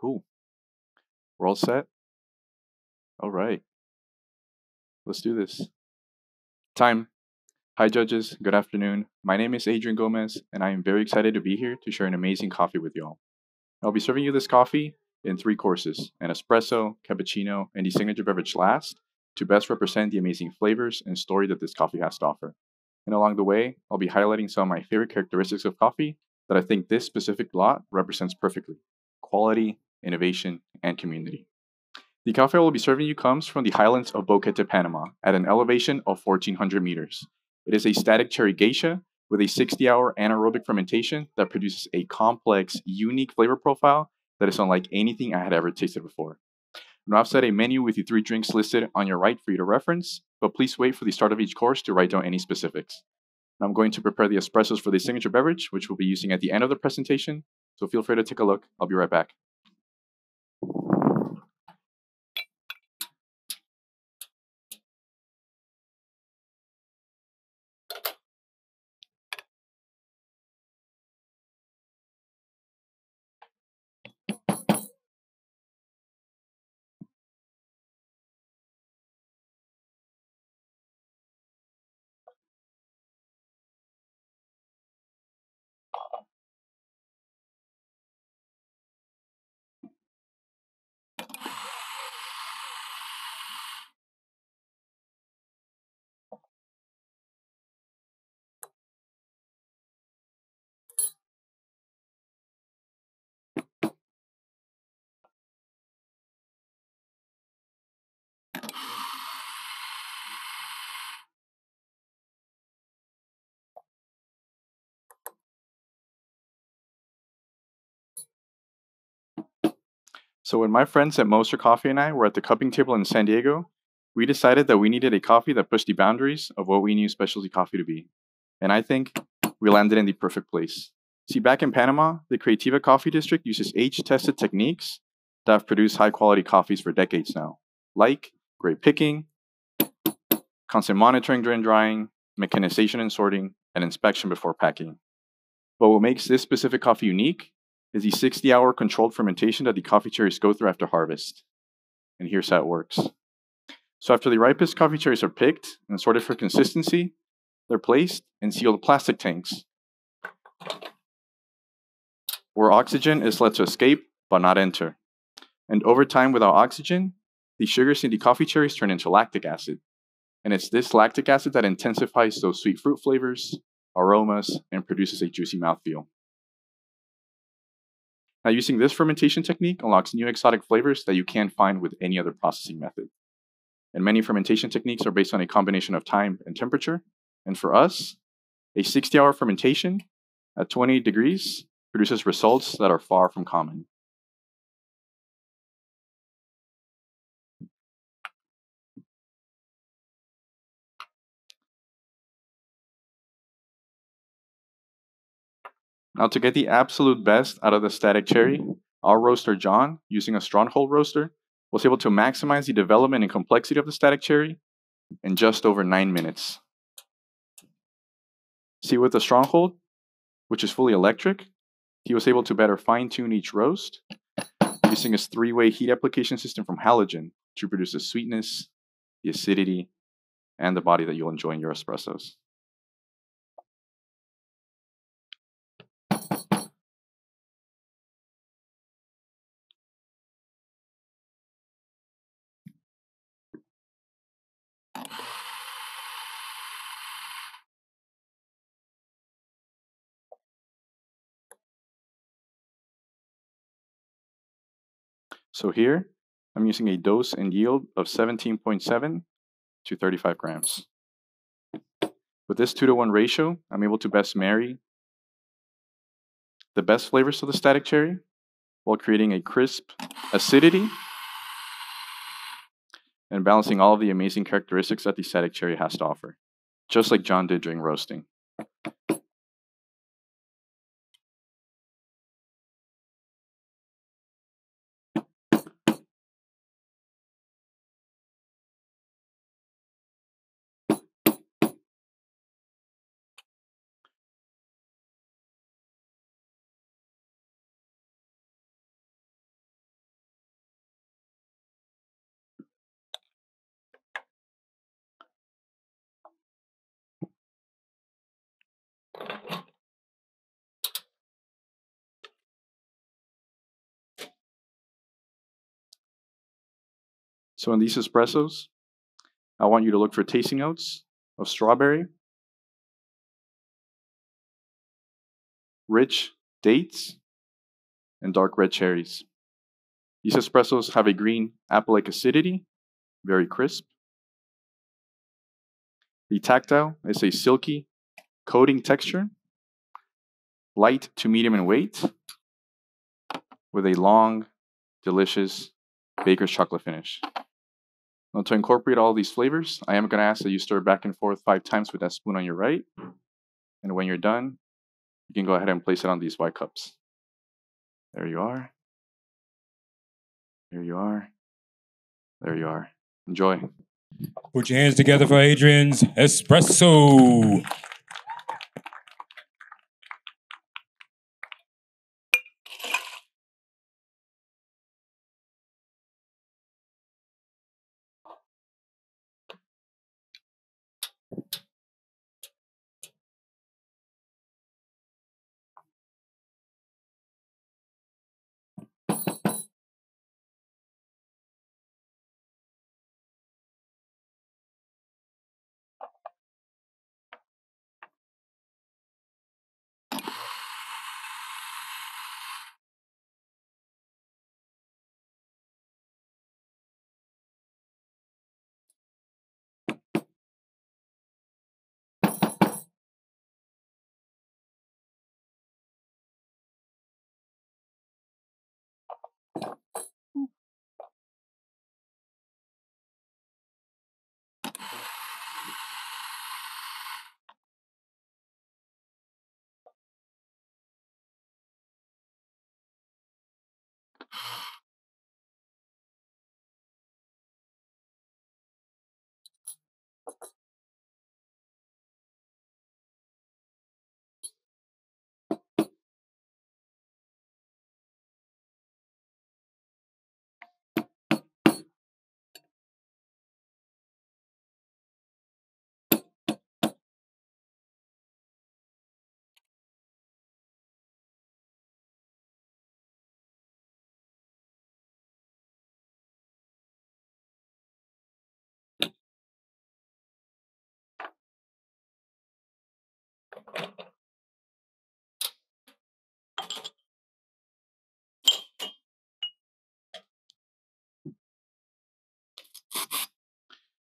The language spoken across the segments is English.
Cool. We're all set? All right. Let's do this. Time. Hi, judges. Good afternoon. My name is Adrian Gomez, and I am very excited to be here to share an amazing coffee with y'all. I'll be serving you this coffee in three courses: an espresso, cappuccino, and the signature beverage last, to best represent the amazing flavors and story that this coffee has to offer. And along the way, I'll be highlighting some of my favorite characteristics of coffee that I think this specific lot represents perfectly: quality, innovation, and community. The coffee I will be serving you comes from the highlands of Boquete, Panama, at an elevation of 1,400 meters. It is a static cherry geisha with a 60-hour anaerobic fermentation that produces a complex, unique flavor profile that is unlike anything I had ever tasted before. Now, I've set a menu with the three drinks listed on your right for you to reference, but please wait for the start of each course to write down any specifics. I'm going to prepare the espressos for the signature beverage, which we'll be using at the end of the presentation, so feel free to take a look. I'll be right back. So when my friends at Moser Coffee and I were at the cupping table in San Diego, we decided that we needed a coffee that pushed the boundaries of what we knew specialty coffee to be. And I think we landed in the perfect place. See, back in Panama, the Creativa Coffee District uses age-tested techniques that have produced high-quality coffees for decades now, like grape picking, constant monitoring during drying, mechanization and sorting, and inspection before packing. But what makes this specific coffee unique is the 60-hour controlled fermentation that the coffee cherries go through after harvest. And here's how it works. So after the ripest coffee cherries are picked and sorted for consistency, they're placed in sealed plastic tanks where oxygen is let to escape but not enter. And over time, without oxygen, the sugars in the coffee cherries turn into lactic acid. And it's this lactic acid that intensifies those sweet fruit flavors, aromas, and produces a juicy mouthfeel. Now, using this fermentation technique unlocks new exotic flavors that you can't find with any other processing method. And many fermentation techniques are based on a combination of time and temperature. And for us, a 60-hour fermentation at 28 degrees produces results that are far from common. Now, to get the absolute best out of the static cherry, our roaster John, using a stronghold roaster, was able to maximize the development and complexity of the static cherry in just over 9 minutes. See, with the stronghold, which is fully electric, he was able to better fine-tune each roast using his three-way heat application system from halogen to produce the sweetness, the acidity, and the body that you'll enjoy in your espressos. So here, I'm using a dose and yield of 17.7 to 35 grams. With this 2-to-1 ratio, I'm able to best marry the best flavors of the static cherry while creating a crisp acidity and balancing all of the amazing characteristics that the static cherry has to offer, just like John did during roasting. So in these espressos, I want you to look for tasting notes of strawberry, rich dates, and dark red cherries. These espressos have a green apple-like acidity, very crisp. The tactile is a silky coating texture, light to medium in weight, with a long, delicious baker's chocolate finish. Now, to incorporate all these flavors, I am going to ask that you stir back and forth 5 times with that spoon on your right. And when you're done, you can go ahead and place it on these white cups. There you are. There you are. There you are. Enjoy. Put your hands together for Adrian's espresso.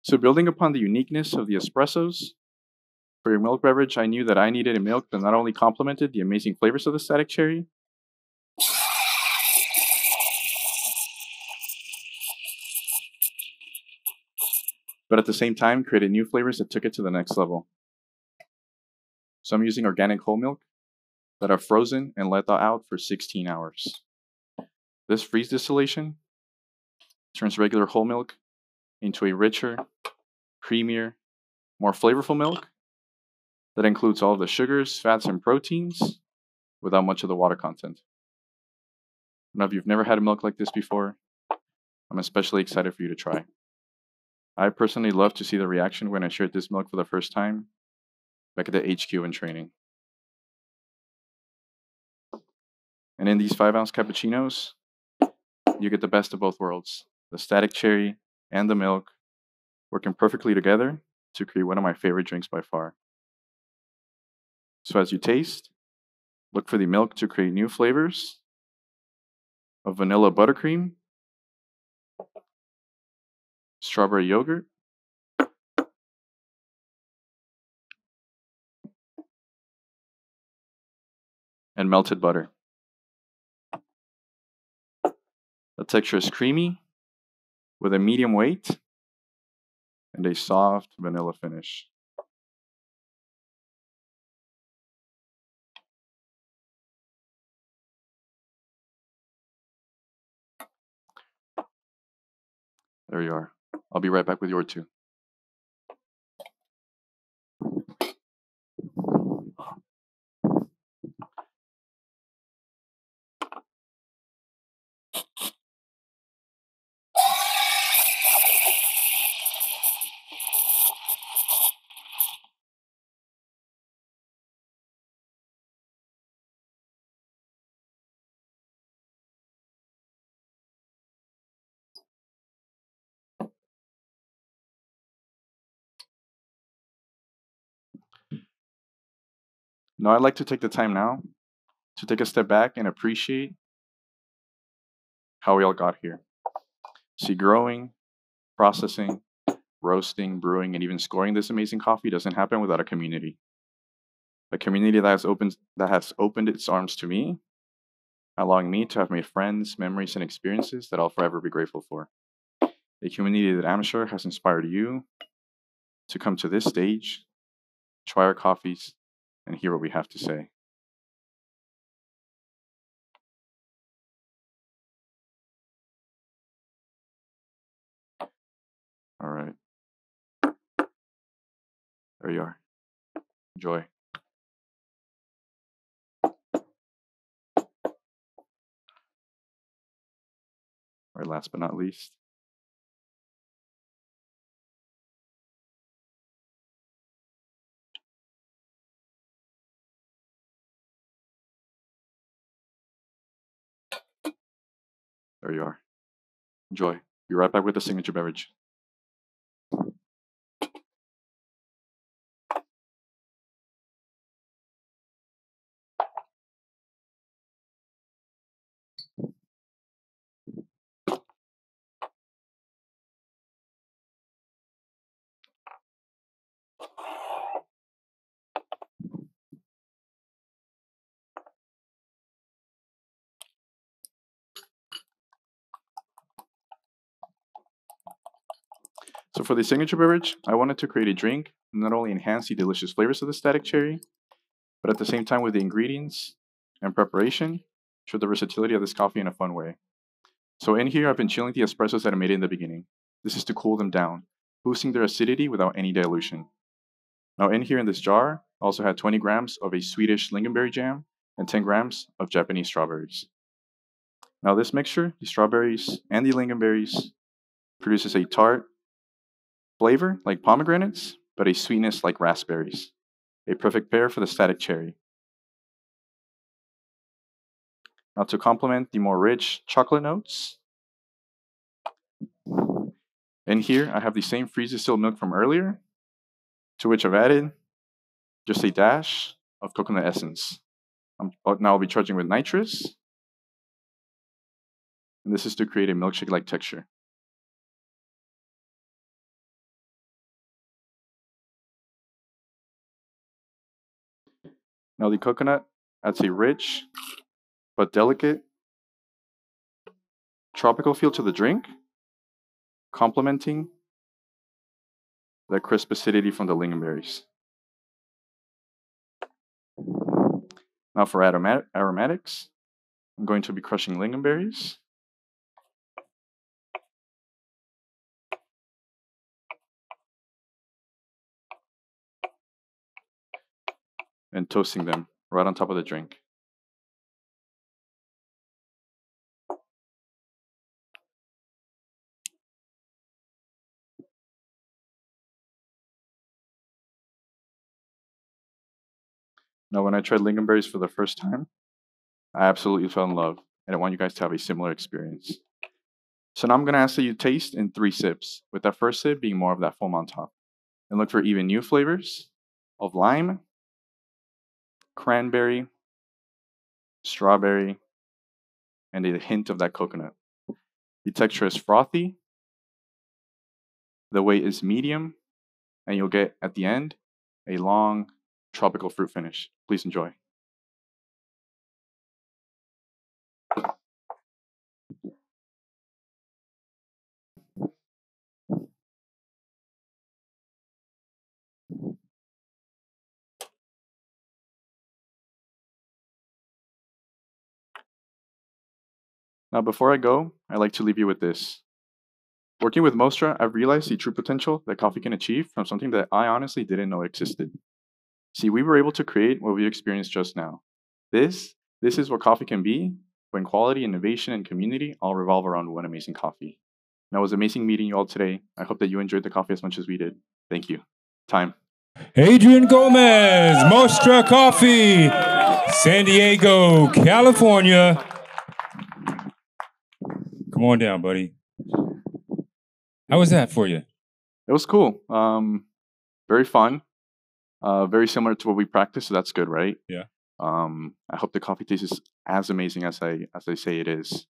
So building upon the uniqueness of the espressos, for your milk beverage, I knew that I needed a milk that not only complemented the amazing flavors of the static cherry, but at the same time created new flavors that took it to the next level. So I'm using organic whole milk that I've frozen and let thaw out for 16 hours. This freeze distillation turns regular whole milk into a richer, creamier, more flavorful milk that includes all of the sugars, fats, and proteins without much of the water content. Now, if you've never had a milk like this before, I'm especially excited for you to try. I personally love to see the reaction when I shared this milk for the first time back at the HQ in training. And in these 5-ounce cappuccinos, you get the best of both worlds. The static cherry and the milk working perfectly together to create one of my favorite drinks by far. So as you taste, look for the milk to create new flavors of vanilla buttercream, strawberry yogurt, and melted butter. The texture is creamy with a medium weight and a soft vanilla finish. There you are. I'll be right back with your two. Now, I'd like to take the time now to take a step back and appreciate how we all got here. See, growing, processing, roasting, brewing, and even scoring this amazing coffee doesn't happen without a community. A community that has opened its arms to me, allowing me to have made friends, memories, and experiences that I'll forever be grateful for. A community that I'm sure has inspired you to come to this stage, try our coffees, and hear what we have to say. All right. There you are. Enjoy. All right, last but not least. There you are. Enjoy. Be right back with the signature beverage. So for the signature beverage, I wanted to create a drink that not only enhance the delicious flavors of the static cherry, but at the same time with the ingredients and preparation, show the versatility of this coffee in a fun way. So in here, I've been chilling the espressos that I made in the beginning. This is to cool them down, boosting their acidity without any dilution. Now in here in this jar, I also had 20 grams of a Swedish lingonberry jam and 10 grams of Japanese strawberries. Now this mixture, the strawberries and the lingonberries, produces a tart flavor like pomegranates, but a sweetness like raspberries. A perfect pair for the static cherry. Now to complement the more rich chocolate notes, in here I have the same freeze distilled milk from earlier, to which I've added just a dash of coconut essence. Now I'll be charging with nitrous, and this is to create a milkshake-like texture. Now the coconut adds a rich but delicate tropical feel to the drink, complementing the crisp acidity from the lingonberries. Now for aromatics, I'm going to be crushing lingonberries, and toasting them right on top of the drink. Now, when I tried lingonberries for the first time, I absolutely fell in love, and I want you guys to have a similar experience. So now I'm going to ask that you taste in 3 sips, with that first sip being more of that foam on top. And look for even new flavors of lime, cranberry, strawberry, and a hint of that coconut. The texture is frothy, the weight is medium, and you'll get, at the end, a long tropical fruit finish. Please enjoy. Now, before I go, I'd like to leave you with this. Working with Mostra, I've realized the true potential that coffee can achieve from something that I honestly didn't know existed. See, we were able to create what we experienced just now. This is what coffee can be when quality, innovation, and community all revolve around one amazing coffee. Now, it was amazing meeting you all today. I hope that you enjoyed the coffee as much as we did. Thank you. Time. Adrian Gomez, Mostra Coffee, San Diego, California. Come on down, buddy. How was that for you? It was cool. Very fun. Very similar to what we practice, so that's good, right? Yeah. I hope the coffee tastes as amazing as I say it is.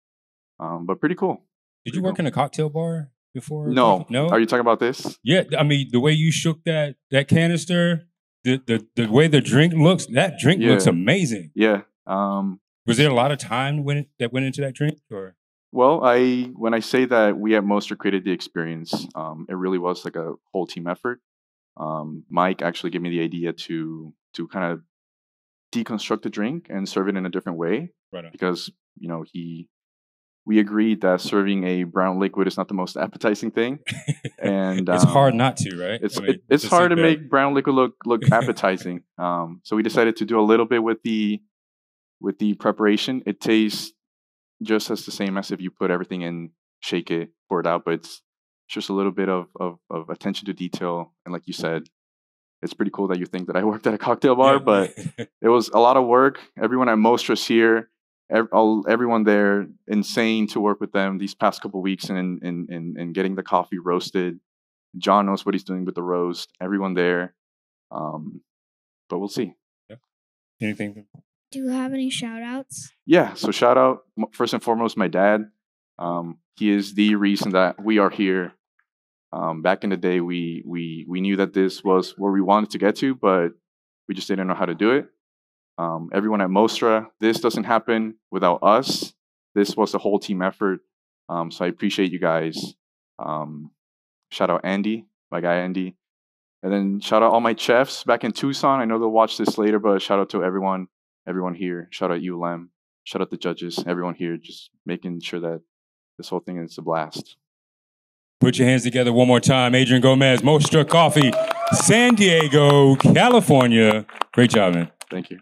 But pretty cool. Did you work in a cocktail bar before? No. No. Are you talking about this? Yeah, I mean the way you shook that canister, the way the drink looks, that drink looks amazing. Yeah. Was there a lot of time that went into that drink, or? Well, when I say that we at Mostra created the experience, it really was like a whole team effort. Mike actually gave me the idea to kind of deconstruct the drink and serve it in a different way, Right on. because we agreed that serving a brown liquid is not the most appetizing thing, and it's hard not to, right? It's hard to make brown liquid look appetizing. So we decided to do a little bit with the preparation. It tastes just as the same as if you put everything in, shake it, pour it out, but it's just a little bit of attention to detail. And like you said, it's pretty cool that you think that I worked at a cocktail bar, but it was a lot of work. Everyone at Mostra's here, everyone there, insane to work with them these past couple weeks and getting the coffee roasted. John knows what he's doing with the roast. Everyone there, but we'll see. Yeah. Anything? Do you have any shout outs? Yeah, so shout out first and foremost my dad. He is the reason that we are here. Back in the day, we knew that this was where we wanted to get to, but we just didn't know how to do it. Everyone at Mostra, this doesn't happen without us. This was a whole team effort. So I appreciate you guys. Shout out Andy, my guy Andy. And then shout out all my chefs back in Tucson. I know they'll watch this later, but shout out to everyone here. Shout out you, Lem. Shout out the judges, everyone here, just making sure that this whole thing is a blast. Put your hands together one more time. Adrian Gomez, Mostra Coffee, San Diego, California. Great job, man. Thank you.